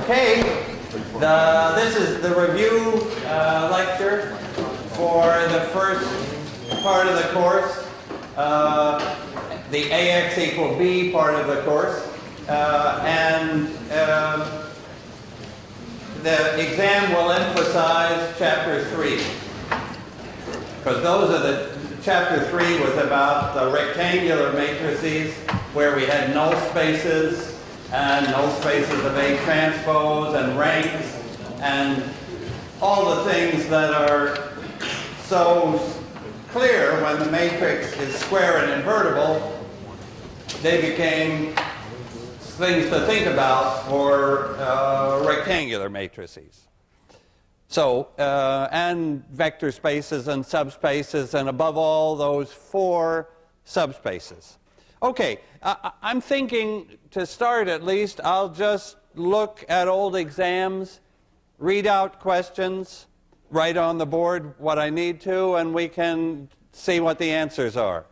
Okay, this is the review lecture for the first part of the course, the AX equal B part of the course, and the exam will emphasize chapter 3, because those are chapter 3 was about the rectangular matrices where we had null spaces and null spaces of A transpose and ranks and all the things that are so clear when the matrix is square and invertible. They became things to think about for rectangular matrices. So, and vector spaces and subspaces, and above all, those 4 subspaces. Okay, I'm thinking, to start at least, I'll just look at old exams, read out questions, write on the board what I need to, and we can see what the answers are.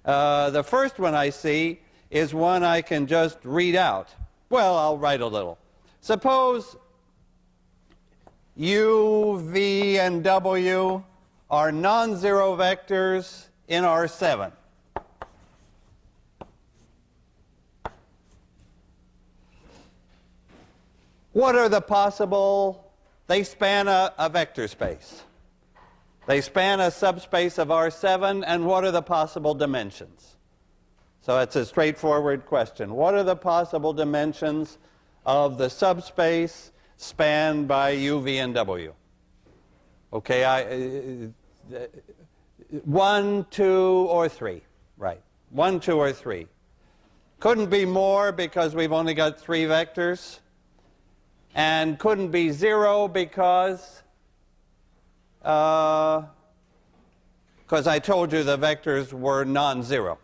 The first one I see is one I can just read out. Well, I'll write a little. Suppose U, V, and W are non-zero vectors in R7. What are the possible? They span a vector space. They span a subspace of R7, and what are the possible dimensions? So it's a straightforward question. What are the possible dimensions of the subspace spanned by U, V, and W? Okay, 1, 2, or 3. Right. 1, 2, or 3. Couldn't be more because we've only got 3 vectors. And couldn't be 0 because I told you the vectors were non-zero.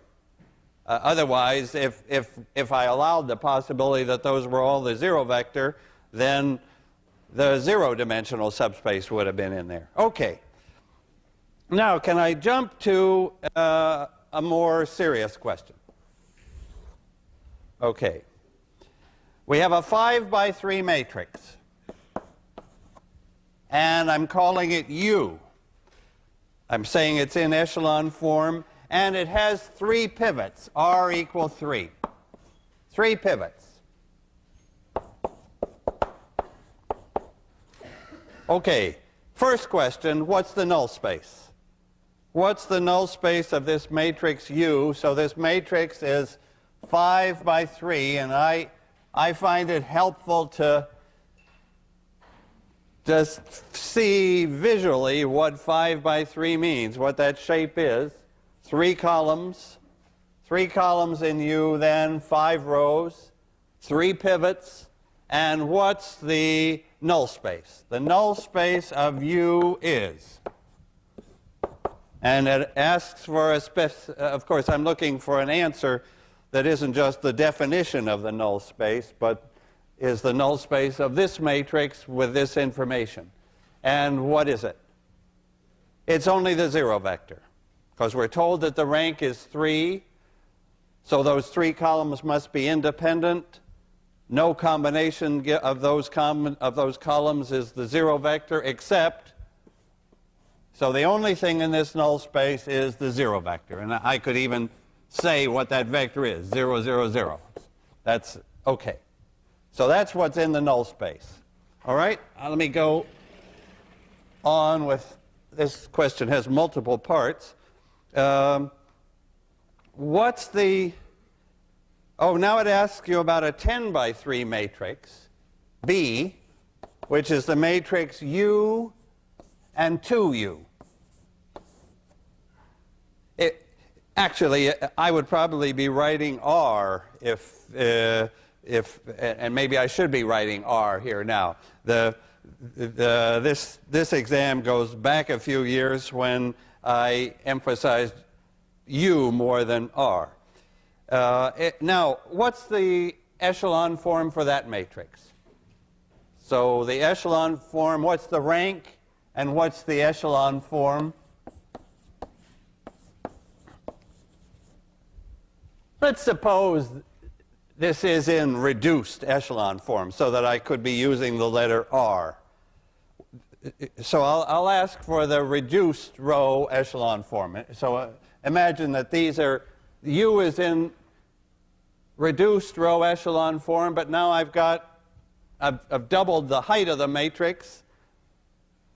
Otherwise, if I allowed the possibility that those were all the 0 vector, then the 0-dimensional subspace would have been in there. Okay. Now, can I jump to a more serious question? Okay. We have a 5 by 3 matrix, and I'm calling it U. I'm saying it's in echelon form, and it has 3 pivots, R equal 3. 3 pivots. Okay, first question, what's the null space? What's the null space of this matrix U? So this matrix is 5 by 3, and I find it helpful to just see visually what 5 by 3 means, what that shape is. 3 columns. 3 columns in U, then 5 rows, 3 pivots, and what's the null space? The null space of U is, and it asks for of course I'm looking for an answer that isn't just the definition of the null space, but is the null space of this matrix with this information. And what is it? It's only the 0 vector, because we're told that the rank is 3, so those 3 columns must be independent. No combination of those columns is the 0 vector, except, so the only thing in this null space is the 0 vector. And I could even say what that vector is, 0, 0, 0. That's okay. So that's what's in the null space. All right, let me go on with, this question has multiple parts. What's the, now it asks you about a 10 by 3 matrix, B, which is the matrix U and 2U. Actually, I would probably be writing R and maybe I should be writing R here now. This exam goes back a few years when I emphasized U more than R. Now, what's the echelon form for that matrix? So the echelon form, what's the rank and what's the echelon form? Let's suppose this is in reduced echelon form so that I could be using the letter R. So I'll ask for the reduced row echelon form. So imagine that these are, U is in reduced row echelon form, but now I've doubled the height of the matrix.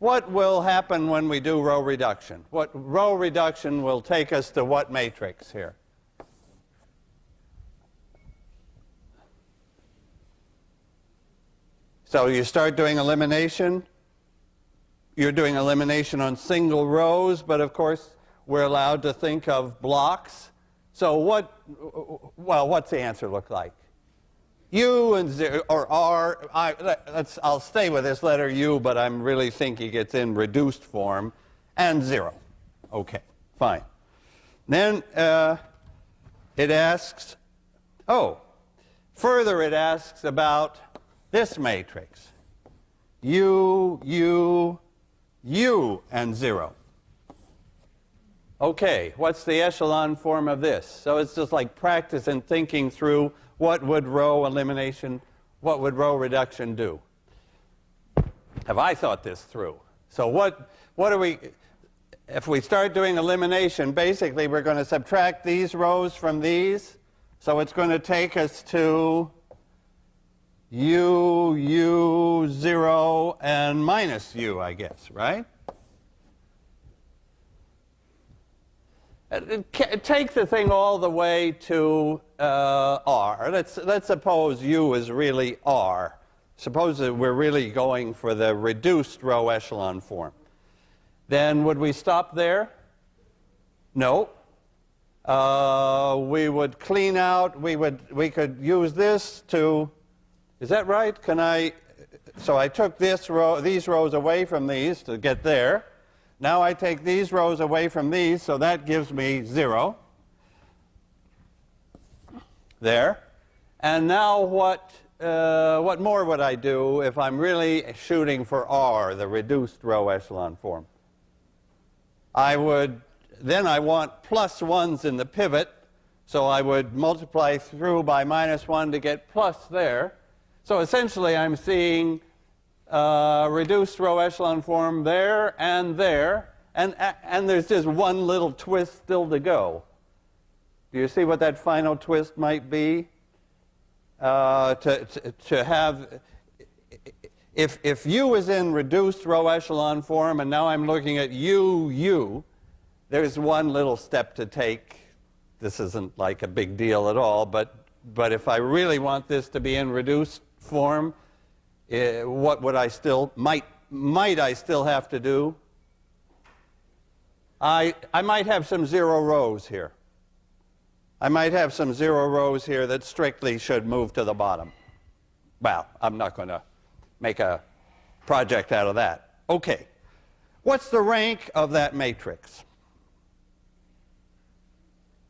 What will happen when we do row reduction? What row reduction will take us to what matrix here? So you start doing elimination. You're doing elimination on single rows, but of course we're allowed to think of blocks. So what's the answer look like? U and 0, or R, I'll stay with this letter U, but I'm really thinking it's in reduced form, and 0. Okay, fine. Then it asks, further it asks about this matrix. U, U, U, and 0. Okay, what's the echelon form of this? So it's just like practice and thinking through what would row elimination, what would row reduction do? Have I thought this through? So what are we, if we start doing elimination, basically we're going to subtract these rows from these. So it's going to take us to U, U, 0, and minus U, I guess, right? Take the thing all the way to R. Let's suppose U is really R. Suppose that we're really going for the reduced row echelon form. Then would we stop there? No. We would clean out. We could use this to. Is that right? So I took these rows away from these to get there. Now I take these rows away from these, so that gives me 0. There. And now what more would I do if I'm really shooting for R, the reduced row echelon form? Then I want plus 1s in the pivot, so I would multiply through by minus 1 to get plus there. So essentially I'm seeing reduced row echelon form there, and there's just one little twist still to go. Do you see what that final twist might be? To have, if U is in reduced row echelon form, and now I'm looking at U, there's one little step to take. This isn't like a big deal at all, but if I really want this to be in reduced form, what would I still, might I still have to do? I might have some 0 rows here. I might have some 0 rows here that strictly should move to the bottom. Well, I'm not going to make a project out of that. Okay. What's the rank of that matrix?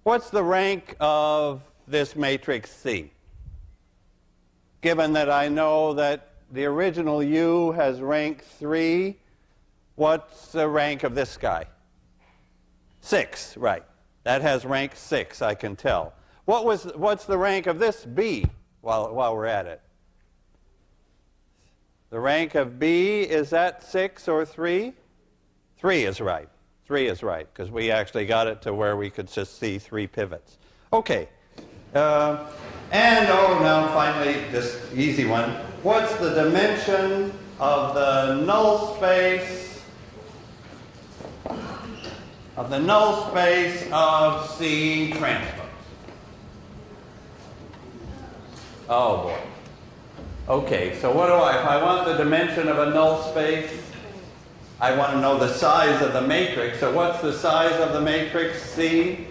What's the rank of this matrix C? Given that I know that the original U has rank 3, what's the rank of this guy? 6, right. That has rank 6, I can tell. What's the rank of this B while we're at it? The rank of B, is that 6 or 3? 3 is right. 3 is right, because we actually got it to where we could just see 3 pivots. Okay. Now finally, this easy one. What's the dimension of the null space of C transpose? Oh boy. Okay, so what if I want the dimension of a null space, I want to know the size of the matrix. So what's the size of the matrix C?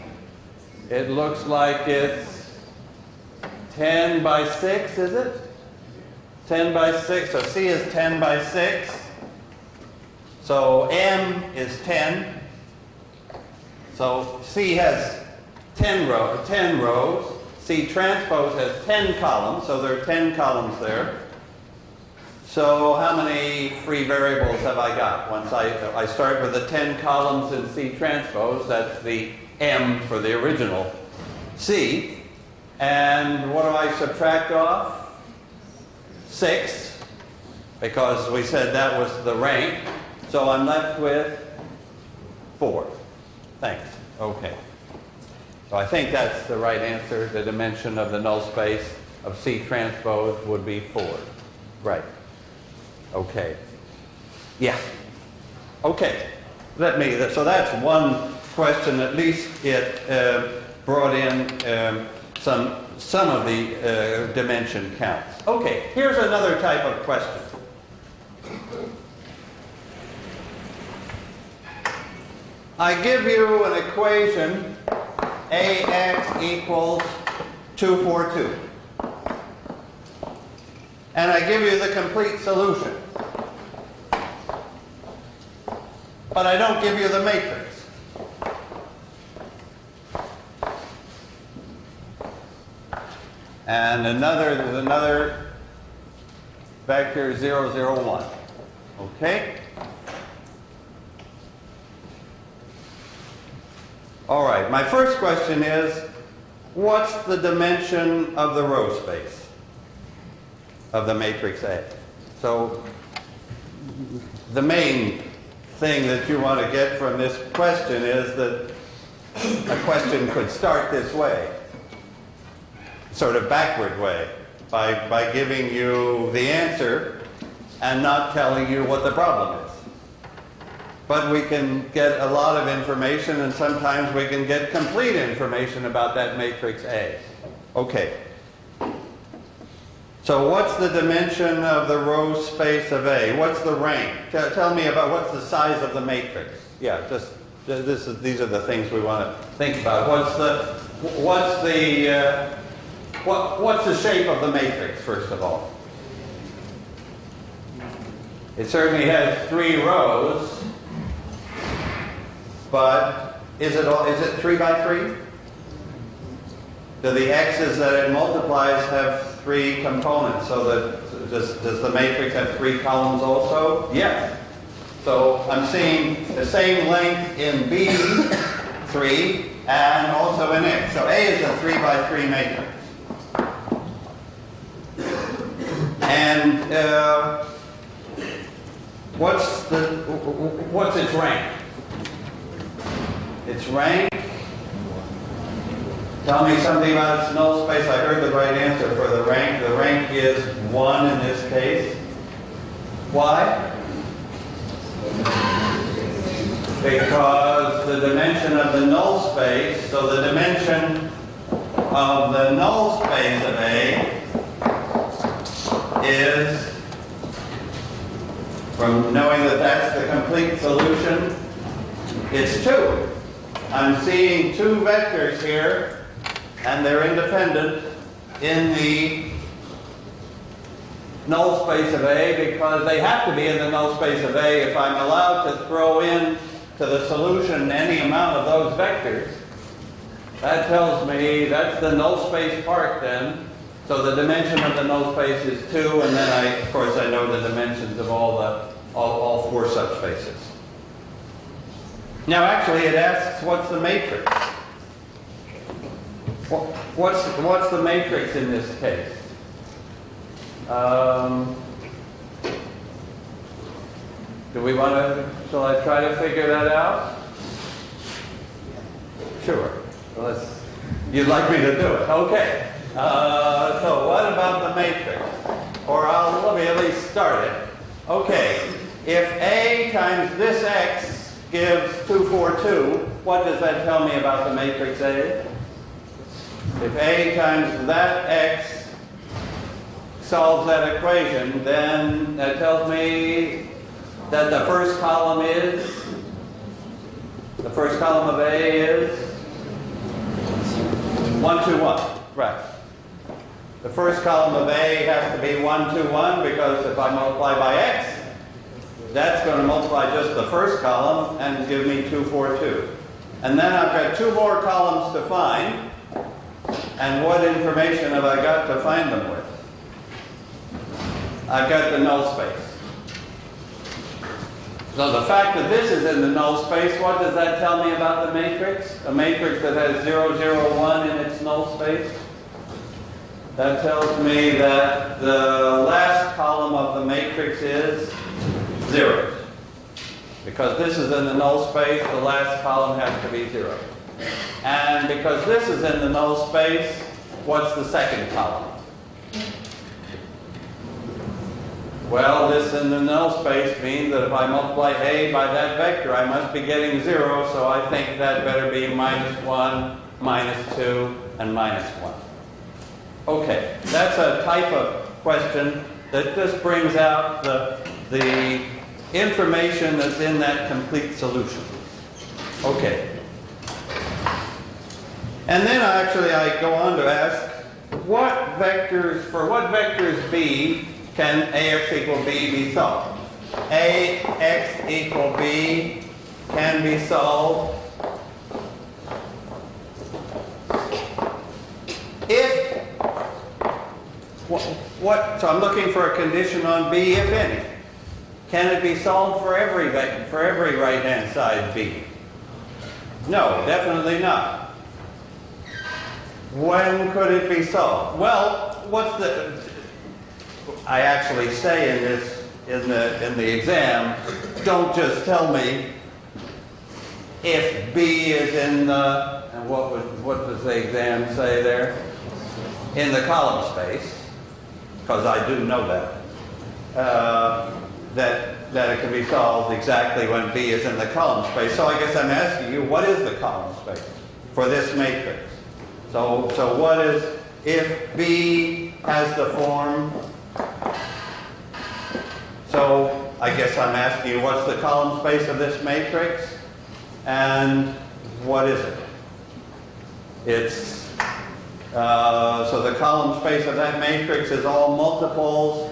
It looks like it's 10 by 6, is it? 10 by 6, so C is 10 by 6. So M is 10. So C has 10 rows. C transpose has 10 columns, so there are 10 columns there. So how many free variables have I got? Once I start with the 10 columns in C transpose, that's the M for the original C. And what do I subtract off? 6, because we said that was the rank. So I'm left with 4. Thanks. Okay. So I think that's the right answer. The dimension of the null space of C transpose would be 4. Right. Okay. Yeah. Okay. So that's one question. At least it brought in some of the dimension counts. Okay. Here's another type of question. I give you an equation, AX equals 242. And I give you the complete solution. But I don't give you the matrix. And there's another vector 0, 0, 1. Okay? All right, my first question is, what's the dimension of the row space of the matrix A? So the main thing that you want to get from this question is that a question could start this way, sort of backward way, by giving you the answer and not telling you what the problem is. But we can get a lot of information, and sometimes we can get complete information about that matrix A. Okay. So what's the dimension of the row space of A? What's the rank? Tell me about what's the size of the matrix. Yeah, these are the things we want to think about. What's the shape of the matrix, first of all? It certainly has 3 rows, but is it 3 by 3? Do the x's that it multiplies have 3 components? So that does the matrix have 3 columns also? Yes. So I'm seeing the same length in B, 3, and also in X. So A is a 3 by 3 matrix. And what's its rank? Its rank? Tell me something about its null space. I heard the right answer for the rank. The rank is 1 in this case. Why? Because the dimension of the null space, so the dimension of the null space of A is, from knowing that that's the complete solution, it's 2. I'm seeing 2 vectors here, and they're independent in the null space of A because they have to be in the null space of A if I'm allowed to throw in to the solution any amount of those vectors. That tells me that's the null space part then. So the dimension of the null space is 2, and then of course I know the dimensions of all 4 subspaces. Now actually it asks what's the matrix? What's the matrix in this case? Shall I try to figure that out? Sure. You'd like me to do it? Okay. So what about the matrix? Or let me at least start it. Okay. If A times this X gives 242, what does that tell me about the matrix A? If A times that X solves that equation, then that tells me that the first column of A is 1, 2, 1. Right. The first column of A has to be 1, 2, 1 because if I multiply by X, that's going to multiply just the first column and give me 2, 4, 2. And then I've got 2 more columns to find. And what information have I got to find them with? I've got the null space. So the fact that this is in the null space, what does that tell me about the matrix? A matrix that has 0, 0, 1 in its null space? That tells me that the last column of the matrix is zeros. Because this is in the null space, the last column has to be 0. And because this is in the null space, what's the second column? Well, this in the null space means that if I multiply A by that vector, I must be getting 0, so I think that better be -1, -2, and -1. Okay, that's a type of question that just brings out the information that's in that complete solution. Okay. And then I go on to ask, for what vectors B can AX equal B be solved? AX equal B can be solved if, so I'm looking for a condition on B, if any. Can it be solved for every right-hand side B? No, definitely not. When could it be solved? Well, I actually say in the exam, don't just tell me if B is in the, and what does the exam say there? In the column space, because I do know that it can be solved exactly when B is in the column space. So I guess I'm asking you, what is the column space for this matrix? So what is, if B has the form, so I guess I'm asking you, what's the column space of this matrix? And what is it? It's, so the column space of that matrix is all multiples.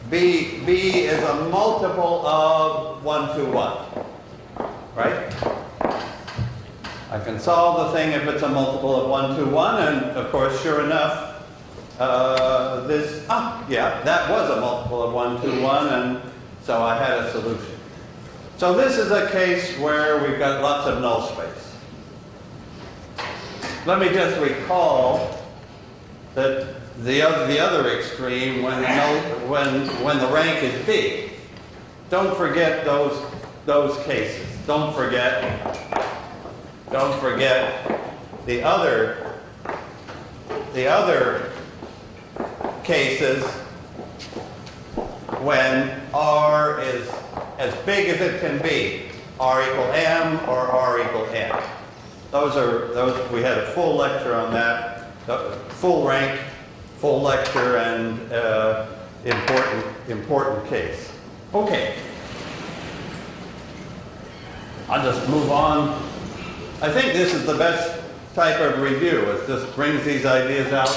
B is a multiple of 1, 2, 1, right? I can solve the thing if it's a multiple of 1, 2, 1, and of course, sure enough, yeah, that was a multiple of 1, 2, 1, and so I had a solution. So this is a case where we've got lots of null space. Let me just recall that the other extreme, when the rank is big, don't forget those cases. Don't forget the other cases when R is as big as it can be, R equal M or R equal N. Those we had a full lecture on that, full rank, full lecture, and important case. Okay. I'll just move on. I think this is the best type of review. It just brings these ideas out.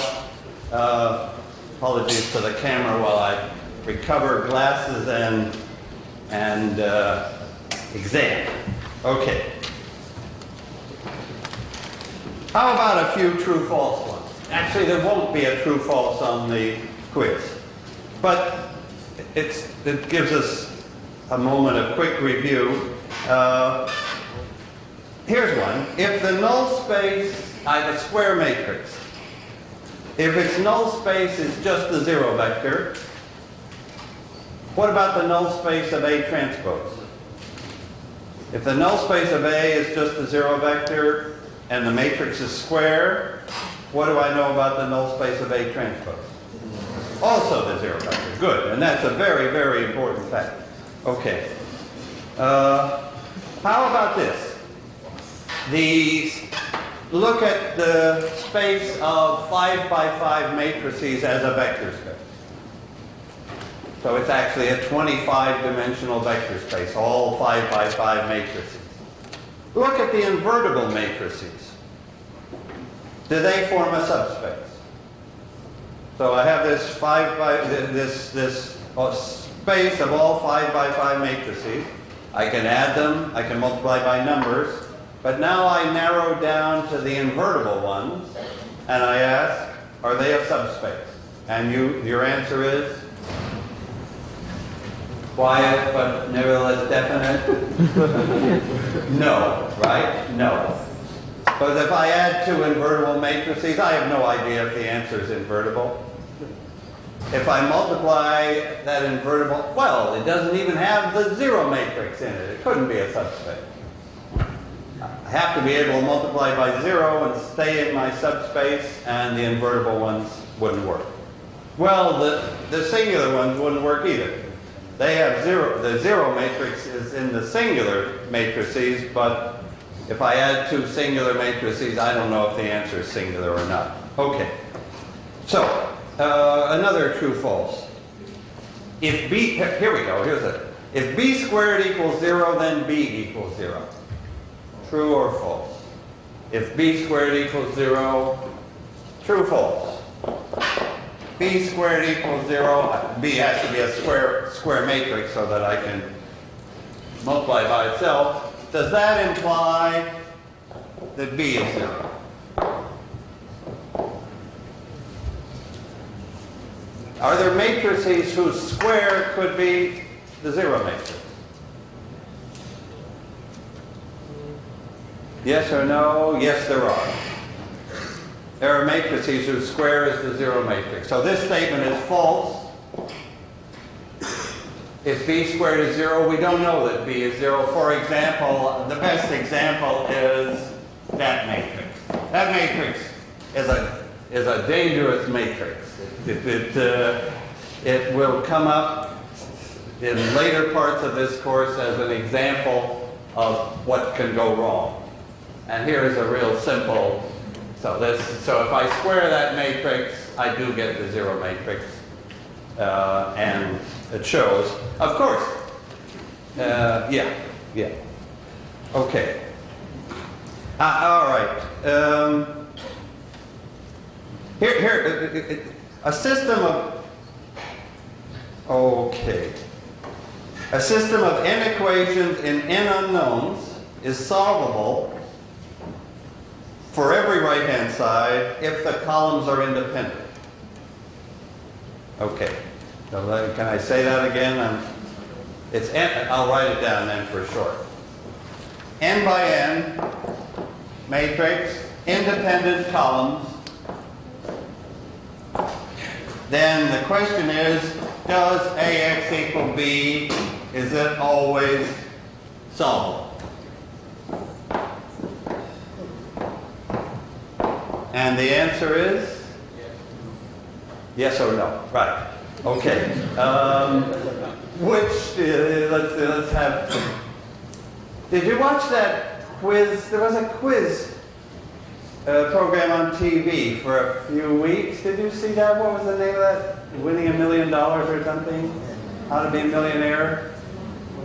Apologies to the camera while I recover glasses and exam. Okay. How about a few true-false ones? Actually, there won't be a true-false on the quiz, but it gives us a moment of quick review. Here's one. If the null space, I have a square matrix. If its null space is just the 0 vector, what about the null space of A transpose? If the null space of A is just the 0 vector and the matrix is square, what do I know about the null space of A transpose? Also the 0 vector. Good. And that's a very, very important fact. Okay. How about this? Look at the space of 5 by 5 matrices as a vector space. So it's actually a 25-dimensional vector space, all 5 by 5 matrices. Look at the invertible matrices. Do they form a subspace? So I have this space of all 5 by 5 matrices. I can add them, I can multiply by numbers, but now I narrow down to the invertible ones, and I ask, are they a subspace? And your answer is? Quiet, but nevertheless definite? No, right? No. But if I add two invertible matrices, I have no idea if the answer is invertible. If I multiply that invertible, well, it doesn't even have the zero matrix in it. It couldn't be a subspace. I have to be able to multiply by zero and stay in my subspace, and the invertible ones wouldn't work. Well, the singular ones wouldn't work either. They have zero. The zero matrix is in the singular matrices, but if I add two singular matrices, I don't know if the answer is singular or not. Okay. So, another true-false. If b, here we go, here's it. If b squared equals 0, then b equals 0. True or false? If b squared equals 0, true, false. B squared equals 0, B has to be a square matrix so that I can multiply by itself. Does that imply that B is 0? Are there matrices whose square could be the zero matrix? Yes or no? Yes, there are. There are matrices whose square is the zero matrix. So this statement is false. If b squared is 0, we don't know that b is 0. For example, the best example is that matrix. That matrix is a dangerous matrix. It will come up in later parts of this course as an example of what can go wrong. And here's a real simple. So if I square that matrix, I do get the zero matrix, and it shows. Of course. Yeah. Okay. All right. Here, a system of. Okay. A system of n equations in n unknowns is solvable for every right-hand side if the columns are independent. Okay. So can I say that again? It's n, I'll write it down then for short. N by n matrix, independent columns. Then the question is, does AX equal B? Is it always solvable? And the answer is yes or no. Right. Okay. Let's have. Did you watch that quiz? There was a quiz program on TV for a few weeks. Did you see that? What was the name of that? Winning $1 million or something? How to be a millionaire?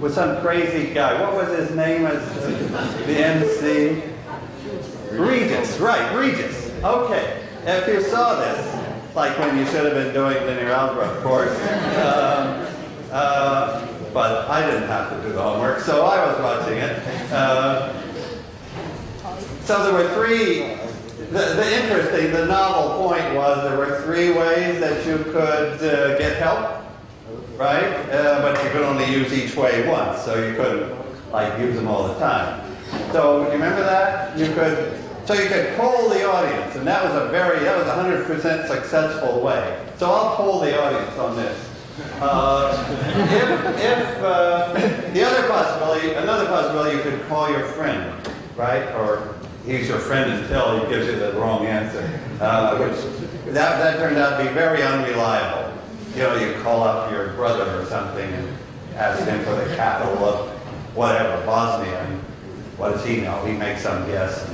With some crazy guy. What was his name as the MC? Regis. Right, Regis. Okay, if you saw this, like when you should have been doing linear algebra, of course, but I didn't have to do the homework, so I was watching it. So there were three, the novel point was there were three ways that you could get help, right? But you could only use each way once, so you couldn't use them all the time. So you remember that? So you could poll the audience, and that was a 100% successful way. So I'll poll the audience on this. Another possibility, you could call your friend, right? Or he's your friend until he gives you the wrong answer. Which that turned out to be very unreliable. You know, you call up your brother or something and ask him for the capital of whatever, Bosnia, and what does he know? He makes some guess.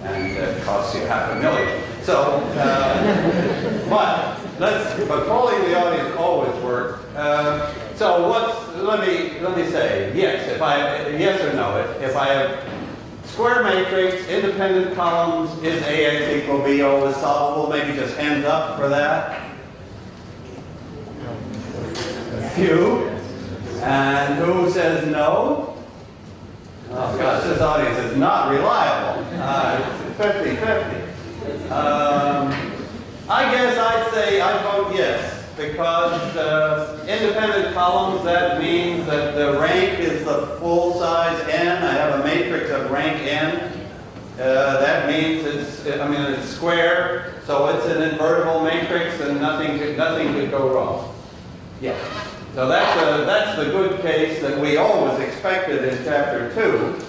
And it costs you $500,000. So, but polling the audience always works. So let me say yes. Yes or no. If I have square matrix, independent columns, is AX equal B always solvable? Maybe just hands up for that. A few. And who says no? Oh gosh, this audience is not reliable. It's 50-50. I guess I'd vote yes, because independent columns, that means that the rank is the full size n. I have a matrix of rank n. That means I mean, it's square, so it's an invertible matrix, and nothing could go wrong. Yeah. So that's the good case that we always expected in chapter 2,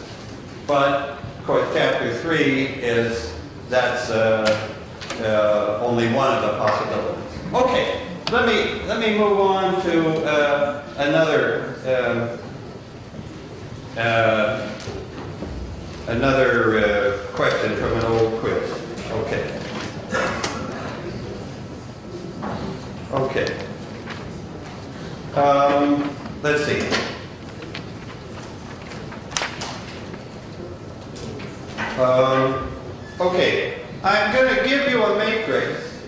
but of course chapter 3 that's only one of the possibilities. Okay. Let me move on to another question from an old quiz. Okay. Okay. Let's see. Okay. I'm going to give you a matrix,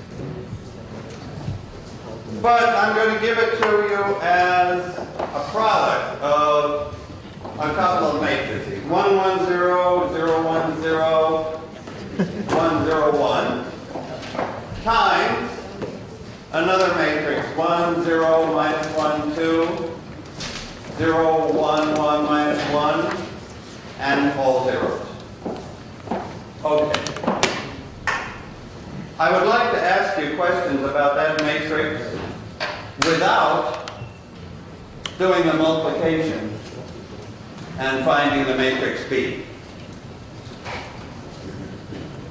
but I'm going to give it to you as a product of a couple of matrices. 1, 1, 0, 0, 1, 0, 1, 0, 1, times another matrix, 1, 0, minus 1, 2, 0, 1, 1, minus 1, and all zeros. Okay. I would like to ask you questions about that matrix without doing the multiplication and finding the matrix B.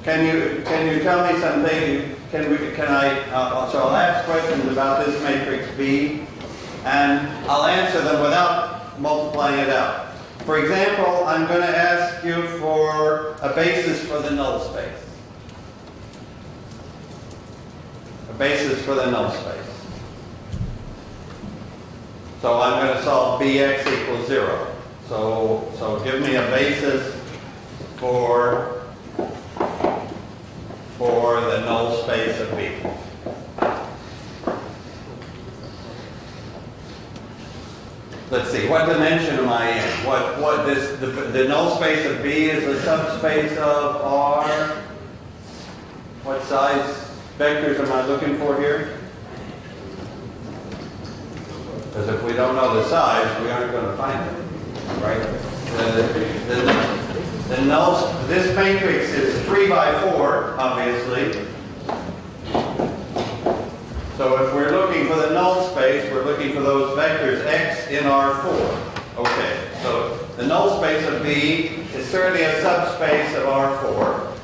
Can you tell me something? So I'll ask questions about this matrix B, and I'll answer them without multiplying it out. For example, I'm going to ask you for a basis for the null space. A basis for the null space. So I'm going to solve Bx equals 0. So give me a basis for the null space of B. Let's see, what dimension am I in? The null space of B is a subspace of R. What size vectors am I looking for here? Because if we don't know the size, we aren't going to find it, right? This matrix is 3 by 4, obviously. So if we're looking for the null space, we're looking for those vectors x in R4. Okay, so the null space of B is certainly a subspace of R4.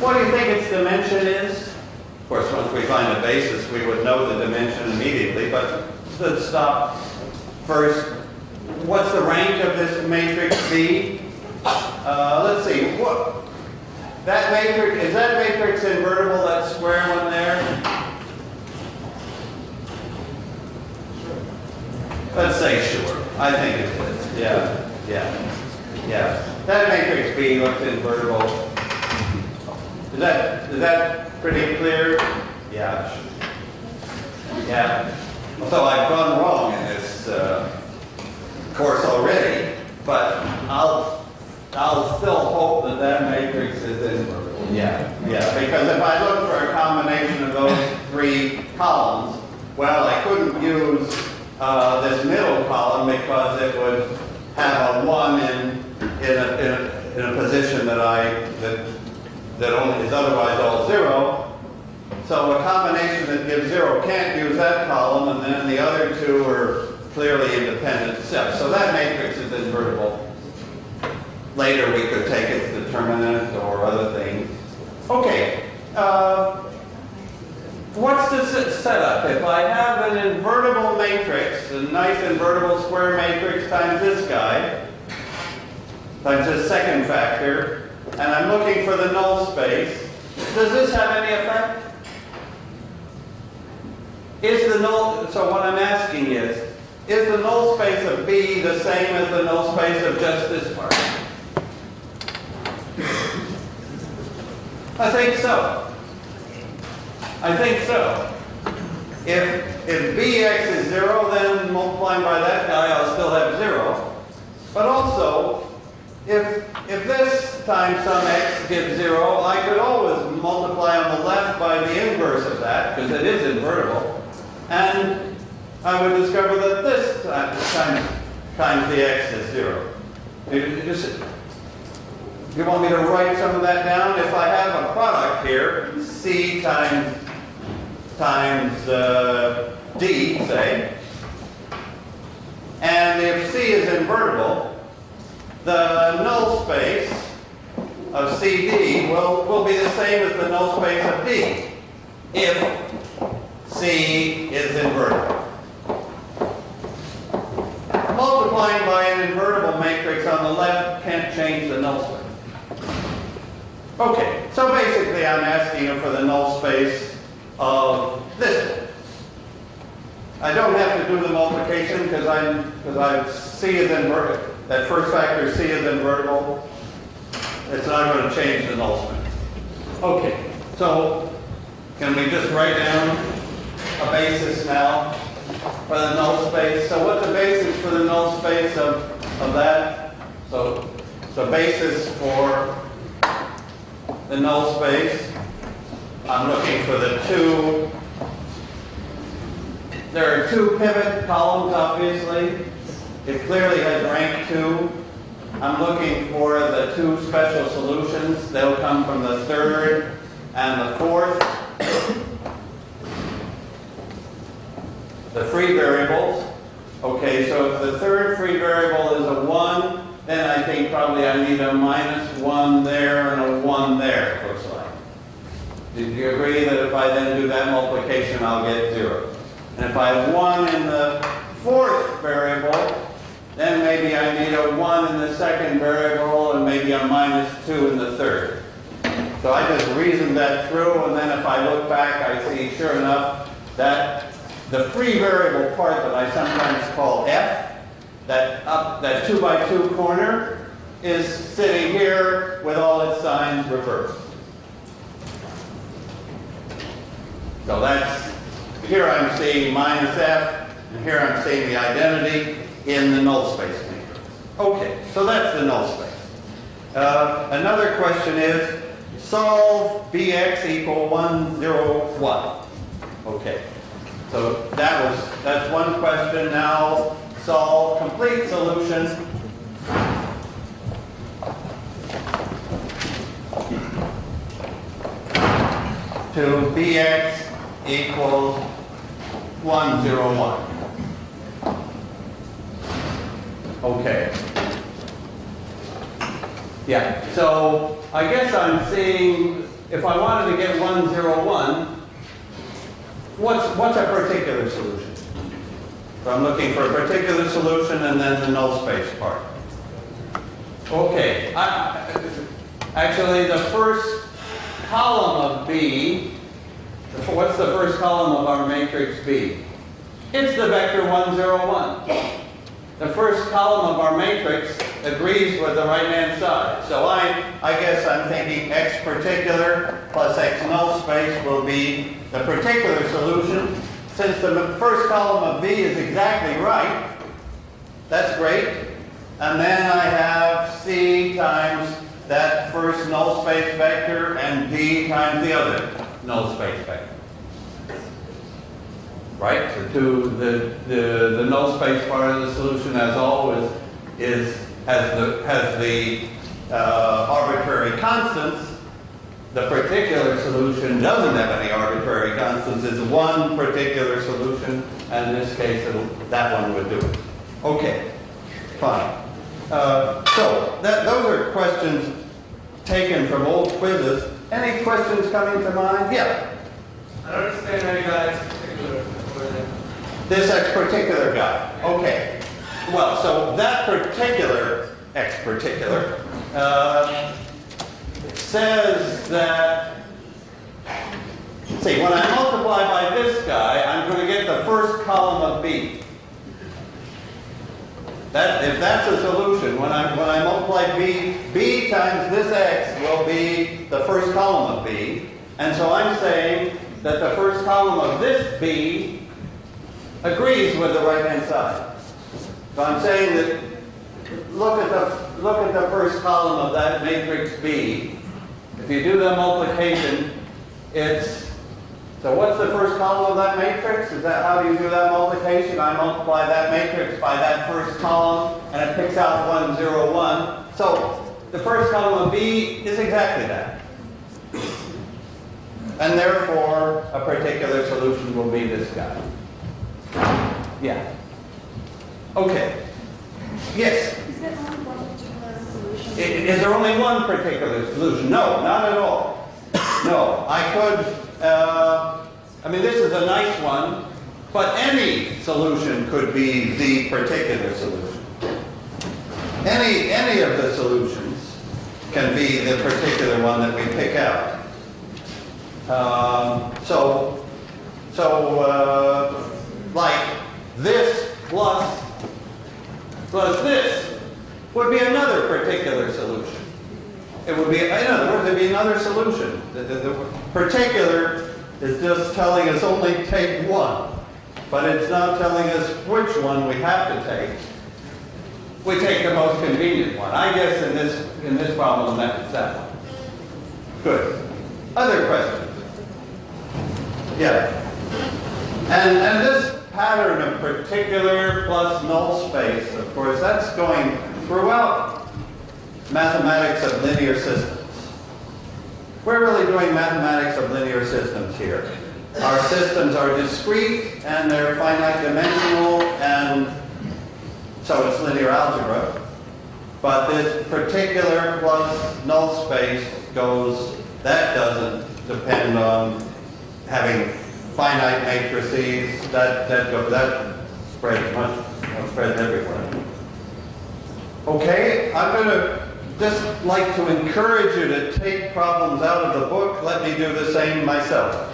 What do you think its dimension is? Of course, once we find a basis, we would know the dimension immediately, but let's stop first. What's the rank of this matrix B? Let's see. Is that matrix invertible, that square one there? Let's say sure. I think it is. Yeah. That matrix B looks invertible. Is that pretty clear? Yeah. So I've gone wrong in this course already, but I'll still hope that matrix is invertible. Yeah. Because if I look for a combination of those 3 columns, well, I couldn't use this middle column because it would have a 1 in a position that only is otherwise all 0. So a combination that gives 0 can't use that column, and then the other 2 are clearly independent steps. So that matrix is invertible. Later we could take its determinant or other things. Okay, what's the setup? If I have an invertible matrix, a nice invertible square matrix times this guy, times this second factor, and I'm looking for the null space, does this have any effect? So what I'm asking is the null space of B the same as the null space of just this part? I think so. If Bx is 0, then multiplying by that guy, I'll still have 0. But also, if this times some x gives 0, I could always multiply on the left by the inverse of that, because it is invertible. And I would discover that this times the x is 0. you want me to write some of that down? If I have a product here, C times D, say, and if C is invertible, the null space of CD will be the same as the null space of D if C is invertible. Multiplying by an invertible matrix on the left can't change the null space. Okay, so basically I'm asking you for the null space of this one. I don't have to do the multiplication because C is invertible. That first factor C is invertible. It's not going to change the null space. Okay, so can we just write down a basis now for the null space? So what's the basis for the null space of that? So basis for the null space, I'm looking for the two. There are two pivot columns, obviously. It clearly has rank 2. I'm looking for the two special solutions. They'll come from the third and the fourth. The free variables. Okay, so if the third free variable is a 1, then I think probably I need a -1 there and a 1 there, it looks like. Did you agree that if I then do that multiplication, I'll get 0? And if I have 1 in the fourth variable, then maybe I need a 1 in the second variable and maybe a -2 in the third. So I just reasoned that through, and then if I look back, I see, sure enough, that the free variable part that I sometimes call F, that 2 by 2 corner, is sitting here with all its signs reversed. So here I'm seeing -F, and here I'm seeing the identity in the null space matrix. Okay, so that's the null space. Another question is, solve Bx equal 1, 0, 1. Okay, so that's one question. Now solve complete solution. To Bx equals 1, 0, 1. Okay. Yeah, so I guess I'm seeing, if I wanted to get 1, 0, 1, what's a particular solution? So I'm looking for a particular solution and then the null space part. Okay, actually the first column of B, what's the first column of our matrix B? It's the vector 1, 0, 1. The first column of our matrix agrees with the right-hand side. So I guess I'm thinking X particular plus X null space will be the particular solution. Since the first column of B is exactly right, that's great. And then I have C times that first null space vector and D times the other null space vector. Right? The null space part of the solution, as always, has the arbitrary constants. The particular solution doesn't have any arbitrary constants. It's one particular solution, and in this case, that one would do it. Okay, fine. So those are questions taken from old quizzes. Any questions coming to mind? Yeah. I don't understand how you got X particular over there. This X particular guy. Okay. Well, so that particular X particular says that, see, when I multiply by this guy, I'm going to get the first column of B. If that's a solution, when I multiply B times this X will be the first column of B. And so I'm saying that the first column of this B agrees with the right-hand side. So I'm saying that look at the first column of that matrix B. If you do the multiplication, so what's the first column of that matrix? How do you do that multiplication? I multiply that matrix by that first column, and it picks out 1, 0, 1. So the first column of B is exactly that. And therefore, a particular solution will be this guy. Yeah. Okay. Yes? Is there only one particular solution? Is there only one particular solution? No, not at all. No, I could, I mean, this is a nice one, but any solution could be the particular solution. Any of the solutions can be the particular one that we pick out. Like this plus this would be another particular solution. It would be, in other words, it'd be another solution. The particular is just telling us only take one, but it's not telling us which one we have to take. We take the most convenient one. I guess in this problem that's that one. Good. Other questions? Yeah. And this pattern of particular plus null space, of course, that's going throughout mathematics of linear systems. We're really doing mathematics of linear systems here. Our systems are discrete and they're finite dimensional, and so it's linear algebra. But this particular plus null space that doesn't depend on having finite matrices. That spreads everywhere. Okay, I'm going to just like to encourage you to take problems out of the book. Let me do the same myself.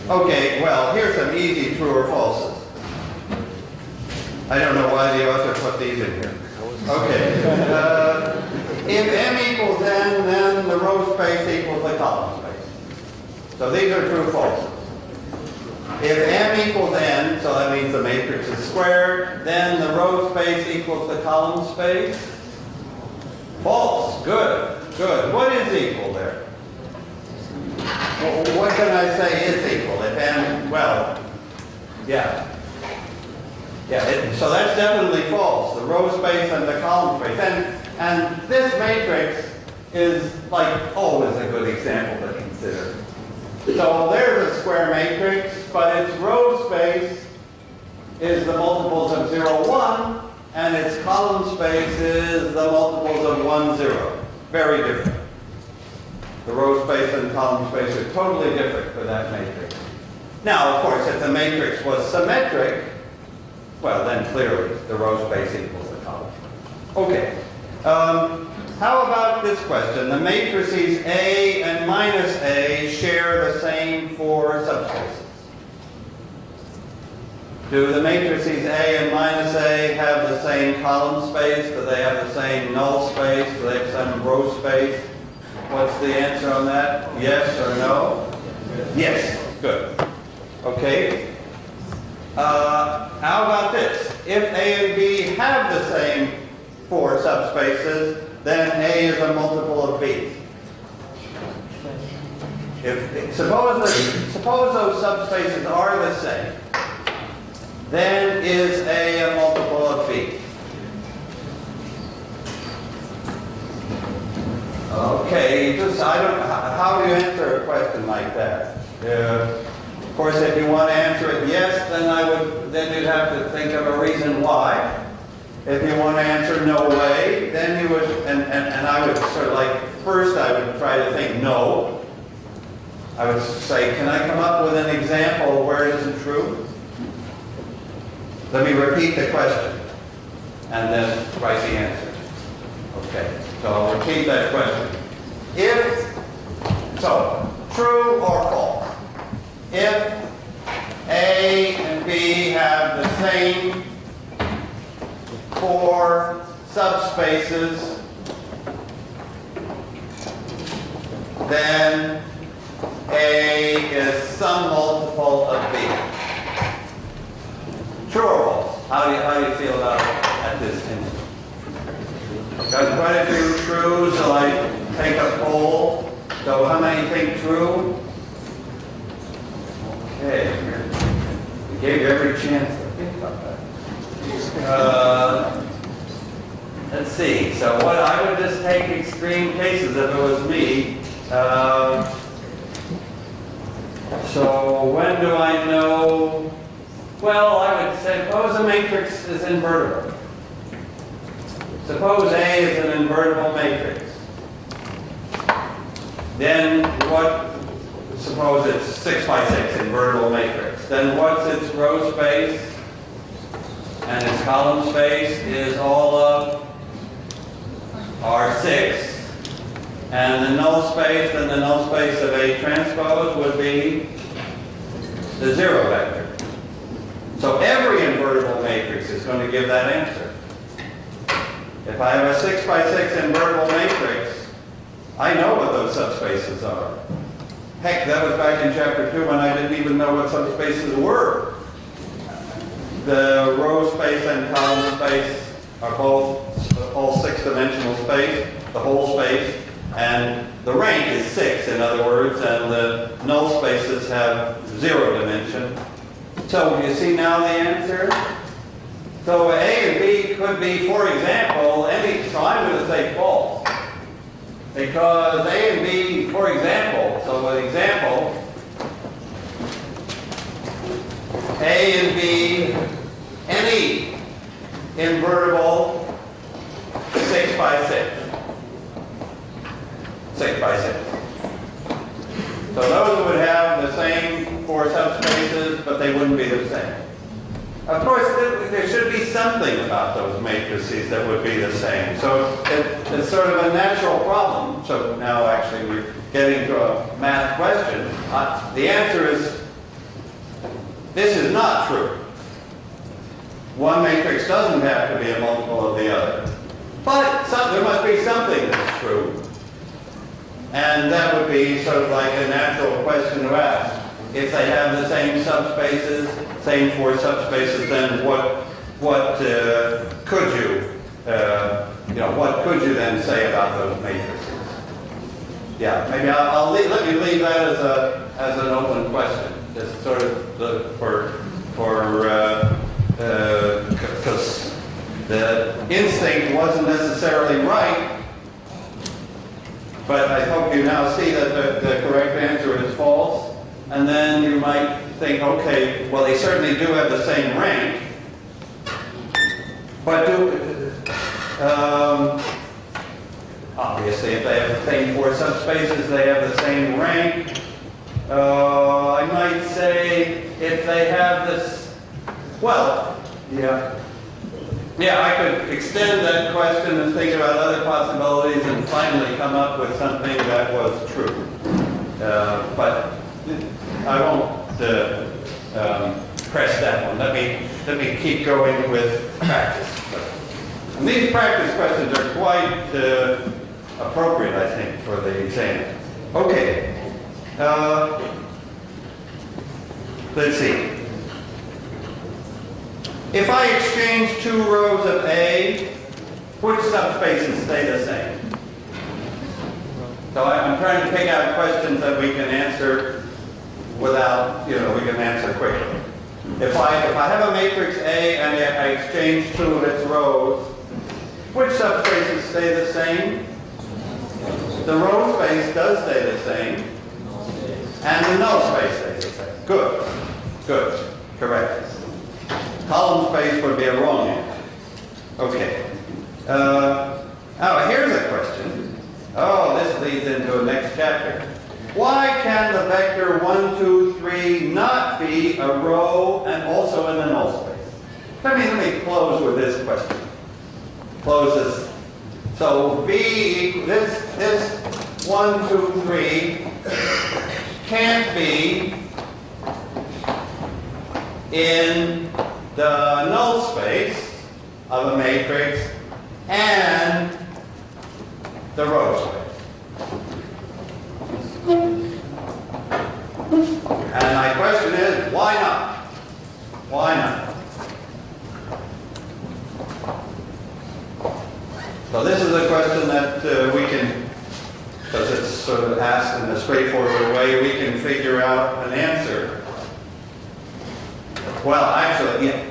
Okay, well, here's some easy true or falses. I don't know why the author put these in here. Okay. If m equals n, then the row space equals the column space. So these are true falses. If m equals n, so that means the matrix is squared, then the row space equals the column space. False. Good. Good. What is equal there? Well, what can I say is equal? If n, well, yeah. Yeah, so that's definitely false. The row space and the column space. And this matrix is like always a good example to consider. So there's a square matrix, but its row space is the multiples of 0, 1, and its column space is the multiples of 1, 0. Very different. The row space and column space are totally different for that matrix. Now, of course, if the matrix was symmetric, well, then clearly the row space equals the column. Okay. How about this question? The matrices A and minus A share the same 4 subspaces. Do the matrices A and minus A have the same column space? Do they have the same null space? Do they have some row space? What's the answer on that? Yes or no? Yes. Good. Okay. How about this? If A and B have the same 4 subspaces, then A is a multiple of B. Suppose those subspaces are the same, then is A a multiple of B? Okay, how do you answer a question like that? Of course, if you want to answer it yes, then you'd have to think of a reason why. If you want to answer no way, then you would, and I would sort of like, first I would try to think no. I would say, can I come up with an example where it isn't true? Let me repeat the question, and then write the answer. Okay, so I'll repeat that question. True or false? If A and B have the same 4 subspaces, then A is some multiple of B. True or false? How do you feel about it at this instant? Got quite a few true, so I take a poll. So how many think true? Okay. We gave you every chance to think about that. let's see. So what I would just take extreme cases if it was me. So when do I know? Well, I would say, suppose a matrix is invertible. Suppose A is an invertible matrix. Then what? Suppose it's 6 by 6 invertible matrix. Then what's its row space? And its column space is all of R6. And the null space and the null space of A transpose would be the zero vector. So every invertible matrix is going to give that answer. If I have a 6 by 6 invertible matrix, I know what those subspaces are. Heck, that was back in chapter 2 when I didn't even know what subspaces were. The row space and column space are both all 6-dimensional space, the whole space, and the rank is 6, in other words, and the null spaces have 0 dimension. So you see now the answer? So A and B could be, for example, so I'm going to say false. Because A and B, for example, so an example, A and B, any invertible 6 by 6. 6 by 6. So those would have the same 4 subspaces, but they wouldn't be the same. Of course, there should be something about those matrices that would be the same. So it's sort of a natural problem. So now actually we're getting to a math question. The answer is, this is not true. One matrix doesn't have to be a multiple of the other. But there must be something that's true. And that would be sort of like a natural question to ask. If they have the same subspaces, same 4 subspaces, then what could you then say about those matrices? Yeah, maybe let me leave that as an open question, just sort of because the instinct wasn't necessarily right. But I hope you now see that the correct answer is false. And then you might think, okay, well, they certainly do have the same rank. But obviously, if they have the same 4 subspaces, they have the same rank. I might say if they have this, well, yeah. Yeah, I could extend that question and think about other possibilities and finally come up with something that was true. But I won't press that one. Let me keep going with practice. And these practice questions are quite appropriate, I think, for the exam. Okay. Let's see. If I exchange 2 rows of A, which subspaces stay the same? So I'm trying to pick out questions that we can answer without, we can answer quickly. If I have a matrix A and I exchange 2 of its rows, which subspaces stay the same? The row space does stay the same, and the null space stays the same. Good, correct. Column space would be a wrong answer. Okay. Here's a question. This leads into the next chapter. Why can the vector 1, 2, 3 not be a row and also in the null space? Let me close with this question. Close this. So this 1, 2, 3 can't be in the null space of a matrix and the row space. And my question is, why not? Why not? So this is a question that we can, because it's sort of asked in a straightforward way, we can figure out an answer. Well, actually, yeah.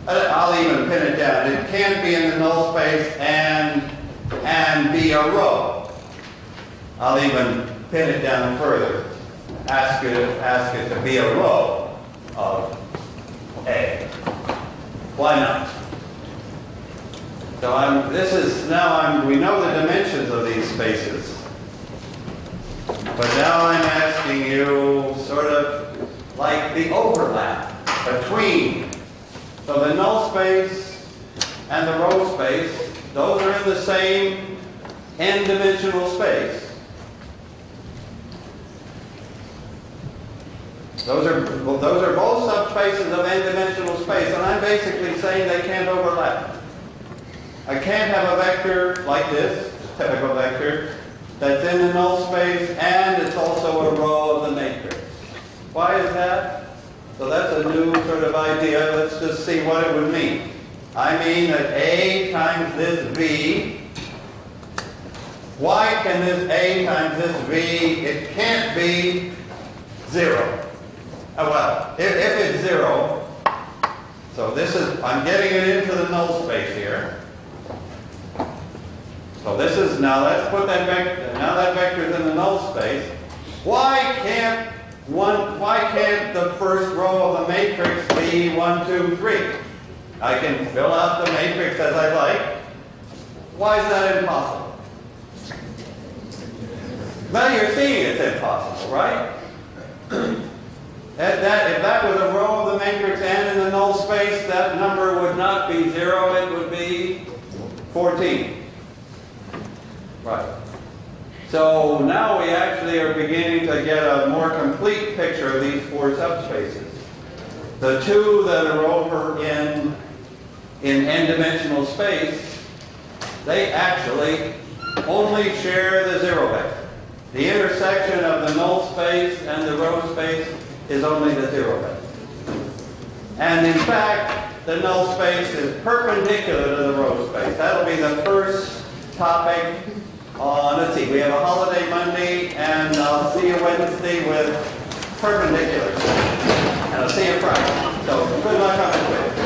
I'll even pin it down. It can't be in the null space and be a row. I'll even pin it down further. Ask it to be a row of A. Why not? So we know the dimensions of these spaces. But now I'm asking you sort of like the overlap between. So the null space and the row space, those are in the same n-dimensional space. Those are both subspaces of n-dimensional space, and I'm basically saying they can't overlap. I can't have a vector like this, typical vector, that's in the null space and it's also a row of the matrix. Why is that? So that's a new sort of idea. Let's just see what it would mean. I mean that A times this V, why can this A times this V, it can't be 0. Well, if it's 0, so I'm getting it into the null space here. So this is, now let's put that vector, now that vector is in the null space. Why can't the first row of the matrix be 1, 2, 3? I can fill out the matrix as I like. Why is that impossible? Well, you're seeing it's impossible, right? If that was a row of the matrix and in the null space, that number would not be 0, it would be 14. Right. So now we actually are beginning to get a more complete picture of these four subspaces. The two that are over in n-dimensional space, they actually only share the 0 vector. The intersection of the null space and the row space is only the 0 vector. And in fact, the null space is perpendicular to the row space. That'll be the first topic on, let's see, we have a holiday Monday, and I'll see you Wednesday with perpendiculars. And I'll see you Friday. So good luck on the quiz.